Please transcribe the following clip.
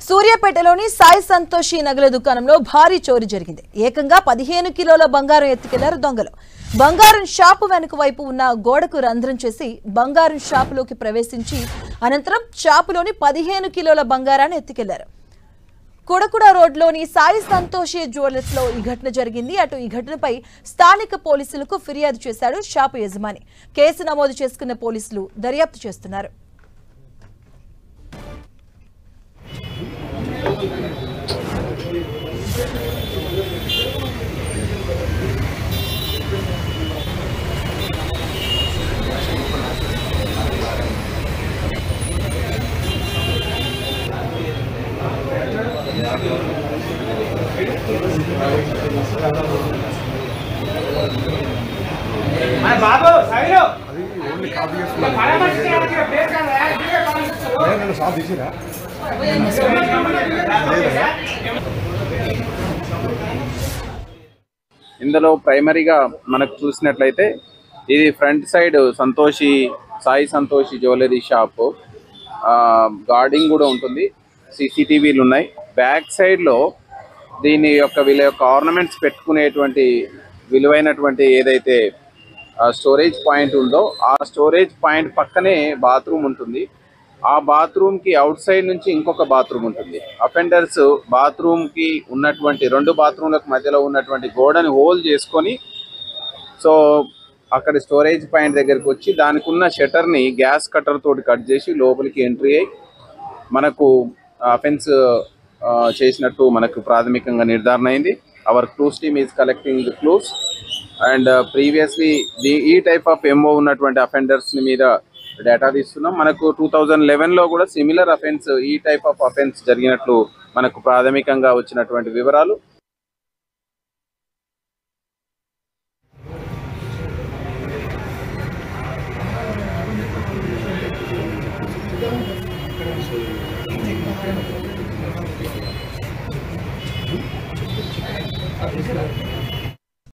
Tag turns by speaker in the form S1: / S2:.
S1: సూర్యాపేటలోని సాయి సంతోషి నగల దుకాణంలో భారీ చోరీ జరిగింది. ఏకంగా 15 కిలోల బంగారం ఎత్తుకెళ్లారు దొంగలు. బంగారం షాపు వెనుక వైపు ఉన్న గోడకు రంధ్రం చేసి బంగారం షాపులోకి ప్రవేశించి అనంతరం షాపులోని 15 కిలోల బంగారాన్ని ఎత్తుకెళ్లారు. కుడకుడ రోడ్లోని సాయి సంతోషి జ్యువెలర్స్ లో ఈ ఘటన జరిగింది. అటు ఈ ఘటనపై స్థానిక పోలీసులకు ఫిర్యాదు చేశాడు షాపు యజమాని. కేసు నమోదు చేసుకున్న పోలీసులు దర్యాప్తు చేస్తున్నారు.
S2: बाबू साइलो
S3: అది ఓన్లీ కాపీ చేస్తున్నా షాప్ తీసిరా
S4: ఇందులో ప్రైమరీగా మనకు చూసినట్లయితే ఇది front side Sai Santoshi jewellery shop. Guarding కూడా ఉంటుంది, సీసీటీవీలు ఉన్నాయి. బ్యాక్ సైడ్లో వీళ్ళ యొక్క ఆర్నమెంట్స్ పెట్టుకునేటువంటి విలువైనటువంటి ఏదైతే స్టోరేజ్ పాయింట్ ఉందో ఆ స్టోరేజ్ పాయింట్ పక్కనే బాత్రూమ్ ఉంటుంది. ఆ బాత్రూమ్కి అవుట్ సైడ్ నుంచి ఇంకొక బాత్రూమ్ ఉంటుంది. అఫెండర్స్ బాత్రూమ్కి ఉన్నటువంటి 2 బాత్రూమ్లకు మధ్యలో ఉన్నటువంటి గోడని హోల్ చేసుకొని అక్కడ స్టోరేజ్ పాయింట్ దగ్గరికి వచ్చి దానికి ఉన్న షట్టర్ని గ్యాస్ కట్టర్ తోటి కట్ చేసి లోపలికి ఎంట్రీ అయ్యి మనకు అఫెన్స్ చేసినట్టు మనకు ప్రాథమికంగా నిర్ధారణ అయింది. Our clues team is collecting the clues and previously ఈ టైప్ ఆఫ్ ఎంఓ ఉన్నటువంటి అఫెండర్స్ మీద డేటా తీస్తున్నాం. మనకు 2011లో కూడా సిమిలర్ అఫెన్స్ ఈ టైప్ ఆఫ్ అఫెన్స్ జరిగినట్లు మనకు ప్రాథమికంగా వచ్చినటువంటి వివరాలు.
S3: తీసుకురా